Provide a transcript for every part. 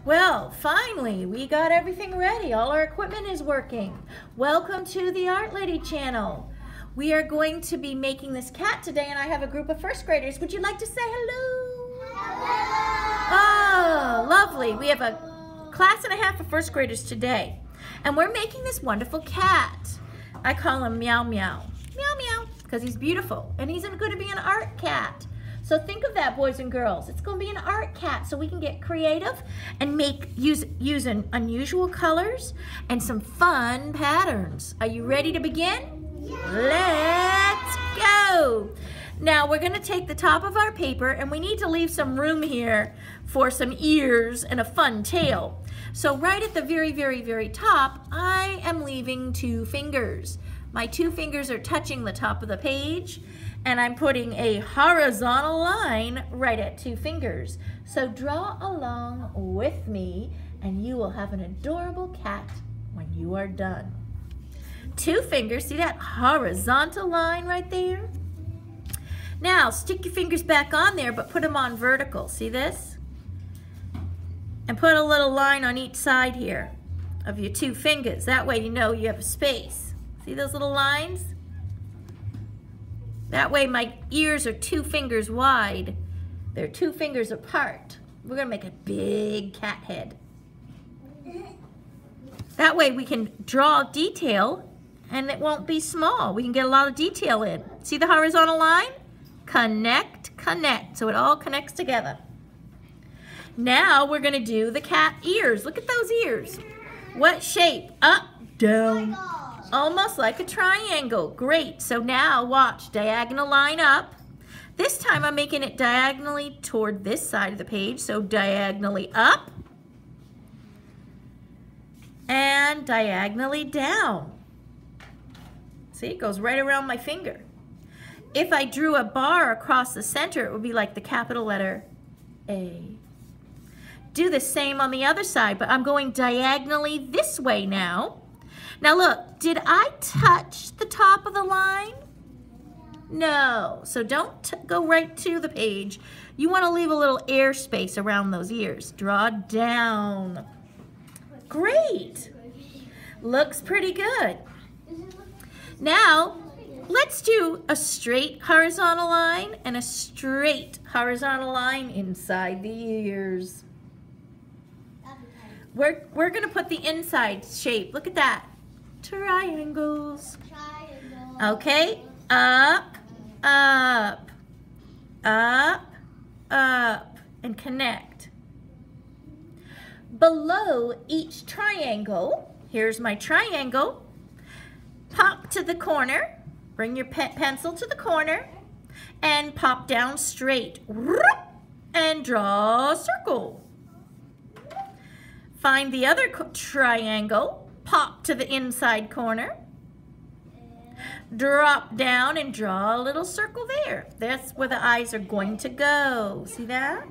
Well, finally, we got everything ready. All our equipment is working. Welcome to the Art Lady channel. We are going to be making this cat today, and I have a group of first graders. Would you like to say hello? Hello! Oh, lovely. We have a class and a half of first graders today, and we're making this wonderful cat. I call him Meow Meow. Meow Meow, because he's beautiful, and he's going to be an art cat. So think of that, boys and girls. It's going to be an art cat, so we can get creative and use unusual colors and some fun patterns. Are you ready to begin? Yeah. Let's go. Now we're going to take the top of our paper, and we need to leave some room here for some ears and a fun tail. So right at the very, very, very top, I am leaving 2 fingers. My 2 fingers are touching the top of the page, and I'm putting a horizontal line right at 2 fingers. So draw along with me, and you will have an adorable cat when you are done. 2 fingers, see that horizontal line right there? Now, stick your fingers back on there, but put them on vertical. See this? And put a little line on each side here of your 2 fingers. That way you know you have a space. See those little lines? That way my ears are 2 fingers wide. They're 2 fingers apart. We're gonna make a big cat head. That way we can draw detail and it won't be small. We can get a lot of detail in. See the horizontal line? Connect, connect. So it all connects together. Now we're gonna do the cat ears. Look at those ears. What shape? Up, down. Almost like a triangle. Great. So now watch, diagonal line up. This time I'm making it diagonally toward this side of the page. So diagonally up and diagonally down. See, it goes right around my finger. If I drew a bar across the center, it would be like the capital letter A. Do the same on the other side, but I'm going diagonally this way now. Now look, did I touch the top of the line? No, so don't go right to the page. You want to leave a little air space around those ears. Draw down. Great. Looks pretty good. Now, let's do a straight horizontal line and a straight horizontal line inside the ears. We're going to put the inside shape. Look at that. Triangles. Okay, up, up, up, up, and connect. Below each triangle, here's my triangle, pop to the corner, bring your pencil to the corner, and pop down straight, and draw a circle. Find the other triangle, pop to the inside corner, drop down and draw a little circle there. That's where the eyes are going to go. See that?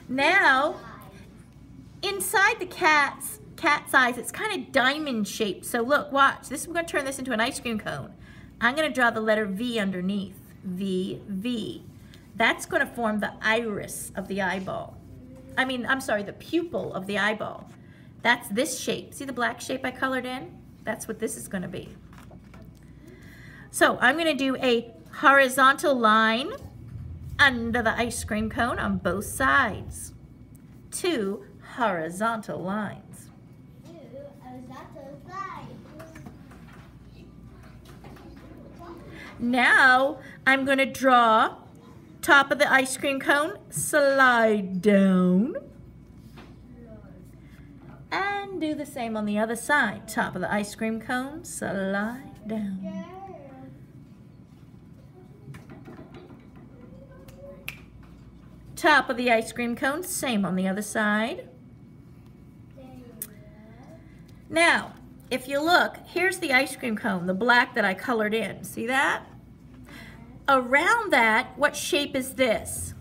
Now, inside the cat's eyes, it's kind of diamond shaped. So look, watch. We're going to turn this into an ice cream cone. I'm going to draw the letter V underneath. V, V. That's going to form the iris of the eyeball. I'm sorry, the pupil of the eyeball. That's this shape. See the black shape I colored in? That's what this is going to be. So I'm going to do a horizontal line under the ice cream cone on both sides. 2 horizontal lines. Now I'm going to draw top of the ice cream cone, slide down. And do the same on the other side. Top of the ice cream cone, slide down. Top of the ice cream cone, same on the other side. Now, if you look, here's the ice cream cone, the black that I colored in. See that? Around that, what shape is this?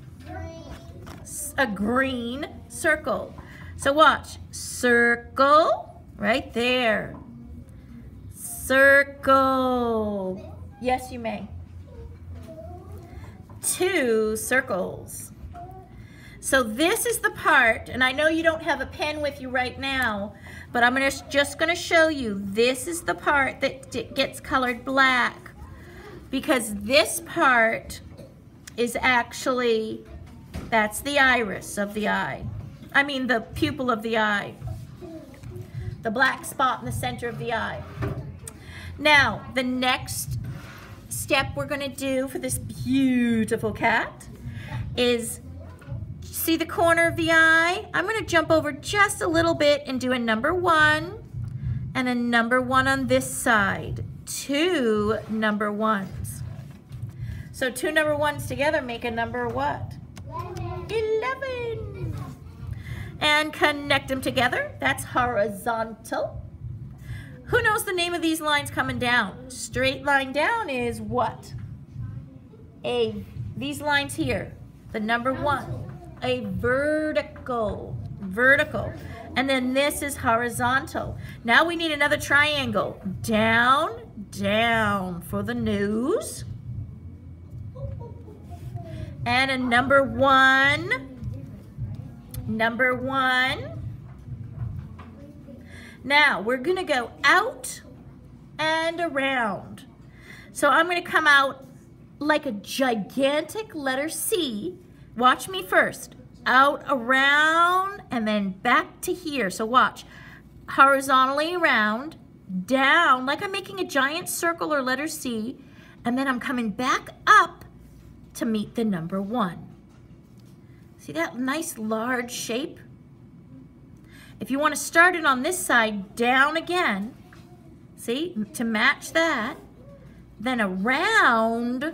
A green circle. So watch, circle, right there. Circle. Yes, you may. 2 circles. So this is the part, and I know you don't have a pen with you right now, but I'm just gonna show you, this is the part that gets colored black, because this part is actually, that's the iris of the eye. I mean the pupil of the eye. The black spot in the center of the eye. Now, the next step we're gonna do for this beautiful cat is, see the corner of the eye? I'm gonna jump over just a little bit and do a number 1 and a number 1 on this side. 2 number 1s. So 2 number 1s together make a number what? 11. And connect them together. That's horizontal. Who knows the name of these lines coming down? Straight line down is what? These lines here, the number 1. A vertical, vertical. And then this is horizontal. Now we need another triangle. Down, down for the nose. And a number 1. Number 1. Now we're gonna go out and around. So I'm gonna come out like a gigantic letter C. Watch me first. Out, around, and then back to here. So watch. Horizontally around, down, like I'm making a giant circle or letter C, and then I'm coming back up to meet the number 1. See that nice large shape? If you want to start it on this side, down again, see, to match that, then around,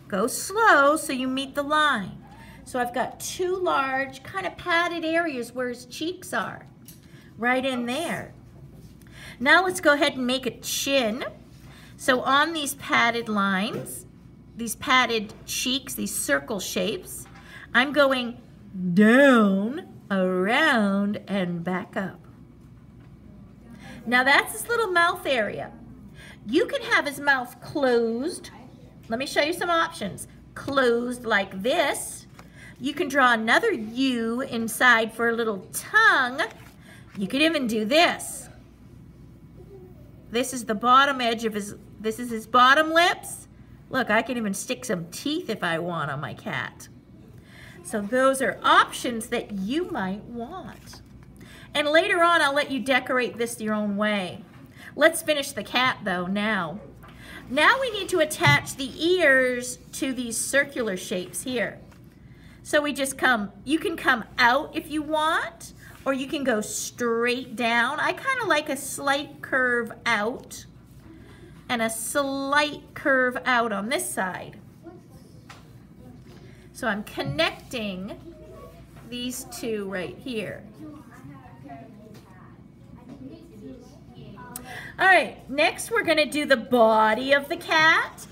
go slow so you meet the line. So I've got 2 large kind of padded areas where his cheeks are, right in there. Now let's go ahead and make a chin. So on these padded lines, these padded cheeks, these circle shapes, I'm going down, around, and back up. Now that's his little mouth area. You can have his mouth closed. Let me show you some options. Closed like this. You can draw another U inside for a little tongue. You could even do this. This is the bottom edge of this is his bottom lips. Look, I can even stick some teeth if I want on my cat. So those are options that you might want. And later on, I'll let you decorate this your own way. Let's finish the cat though now. Now we need to attach the ears to these circular shapes here. So we just you can come out if you want, or you can go straight down. I kind of like a slight curve out and a slight curve out on this side. So I'm connecting these 2 right here. All right, next we're gonna do the body of the cat.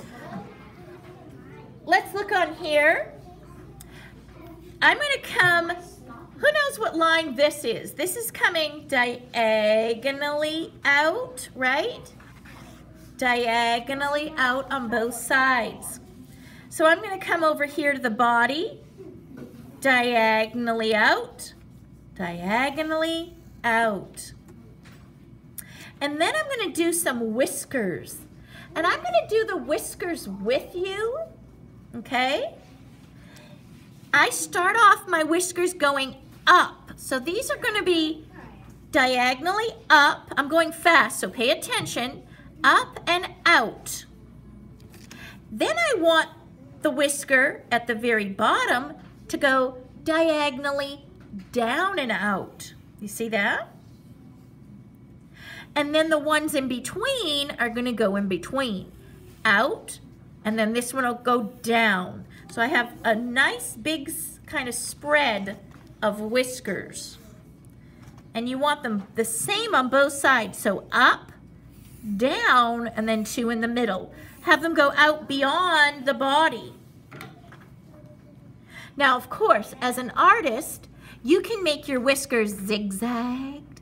Let's look on here. I'm gonna come, who knows what line this is? This is coming diagonally out, right? Diagonally out on both sides. So I'm gonna come over here to the body, diagonally out, diagonally out. And then I'm gonna do some whiskers. And I'm gonna do the whiskers with you, okay? I start off my whiskers going up. So these are gonna be diagonally up. I'm going fast, so pay attention. Up and out. Then I want the whisker at the very bottom to go diagonally down and out. You see that? And then the ones in between are gonna go in between. Out, and then this one will go down. So I have a nice big kind of spread of whiskers. And you want them the same on both sides. So up, down, and then 2 in the middle. Have them go out beyond the body. Now, of course, as an artist, you can make your whiskers zigzagged.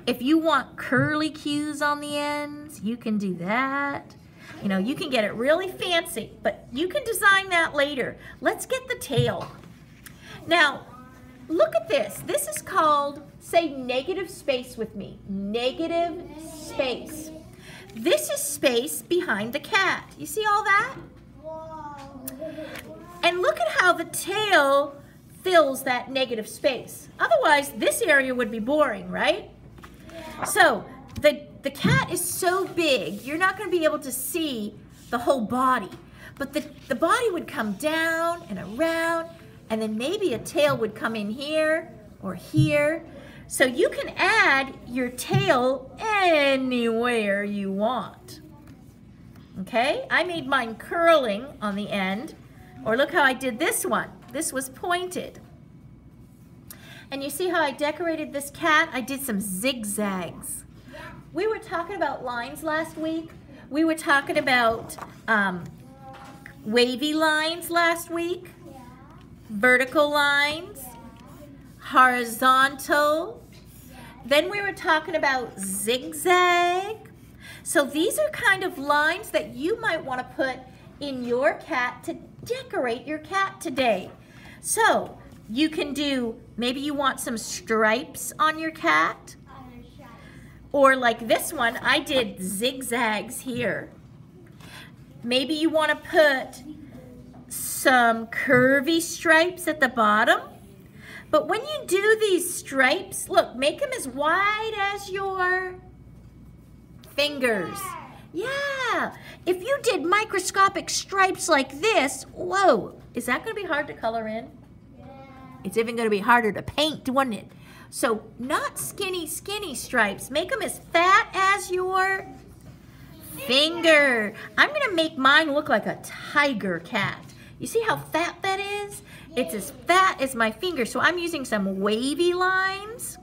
If you want curly cues on the ends, you can do that. You know, you can get it really fancy, but you can design that later. Let's get the tail. Now, look at this. This is called, say negative space with me. Negative space. This is space behind the cat. You see all that? And look at how the tail fills that negative space. Otherwise, this area would be boring, right? So, the cat is so big, you're not going to be able to see the whole body. But the body would come down and around, and then maybe a tail would come in here or here. So you can add your tail anywhere you want. Okay, I made mine curling on the end. Or look how I did this one. This was pointed. And you see how I decorated this cat? I did some zigzags. We were talking about lines last week. We were talking about wavy lines last week. Vertical lines. Horizontal. Then we were talking about zigzag. So these are kind of lines that you might want to put in your cat to decorate your cat today. So you can do, maybe you want some stripes on your cat. Or like this one, I did zigzags here. Maybe you want to put some curvy stripes at the bottom. But when you do these stripes, look, make them as wide as your fingers. Yeah. If you did microscopic stripes like this, whoa, is that going to be hard to color in? Yeah. It's even going to be harder to paint, wouldn't it? So not skinny, skinny stripes. Make them as fat as your finger. I'm going to make mine look like a tiger cat. You see how fat that is? It's as fat as my finger, so I'm using some wavy lines.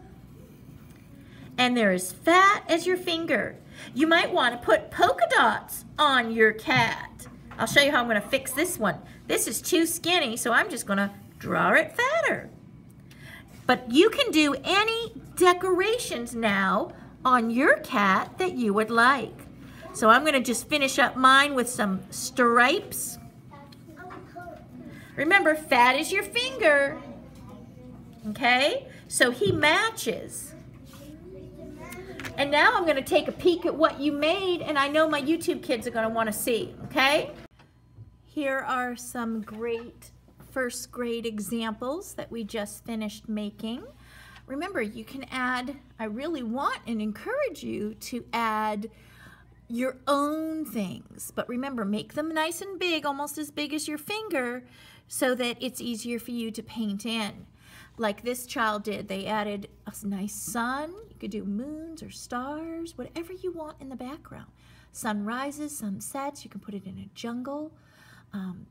And they're as fat as your finger. You might want to put polka dots on your cat. I'll show you how I'm going to fix this one. This is too skinny, so I'm just going to draw it fatter. But you can do any decorations now on your cat that you would like. So I'm going to just finish up mine with some stripes. Remember, fat is your finger. Okay? So he matches. And now I'm going to take a peek at what you made, and I know my YouTube kids are going to want to see. Okay? Here are some great first grade examples that we just finished making. Remember, you can add, I really want and encourage you to add your own things. But remember, make them nice and big, almost as big as your finger, so that it's easier for you to paint in. Like this child did. They added a nice sun. You could do moons or stars, whatever you want in the background. Sun rises, sun sets. You can put it in a jungle.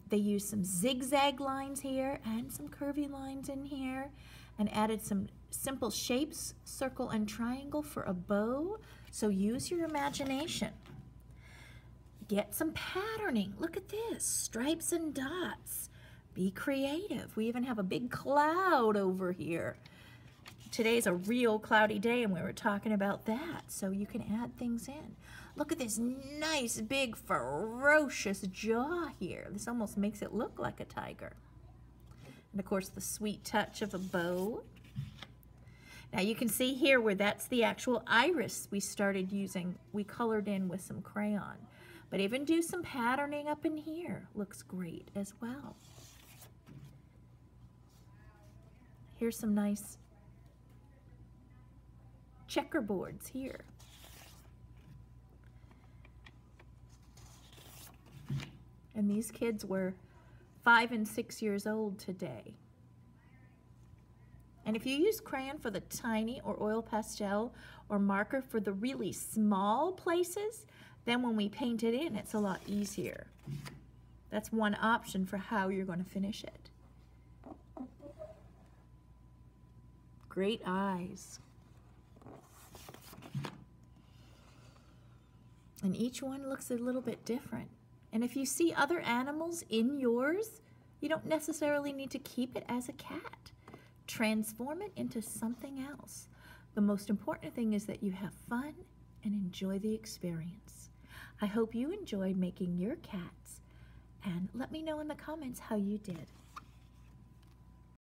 They used some zigzag lines here and some curvy lines in here, and added some simple shapes, circle and triangle for a bow. So use your imagination. Get some patterning. Look at this, stripes and dots. Be creative. We even have a big cloud over here. Today's a real cloudy day, and we were talking about that, so you can add things in. Look at this nice, big, ferocious jaw here. This almost makes it look like a tiger. And of course, the sweet touch of a bow. Now you can see here where that's the actual iris we started using. We colored in with some crayon. But even do some patterning up in here. Looks great as well. Here's some nice checkerboards here. And these kids were 5 and 6 years old today. And if you use crayon for the tiny, or oil pastel or marker for the really small places, then when we paint it in, it's a lot easier. That's one option for how you're going to finish it. Great eyes. And each one looks a little bit different. And if you see other animals in yours, you don't necessarily need to keep it as a cat. Transform it into something else. The most important thing is that you have fun and enjoy the experience. I hope you enjoyed making your cats, and let me know in the comments how you did.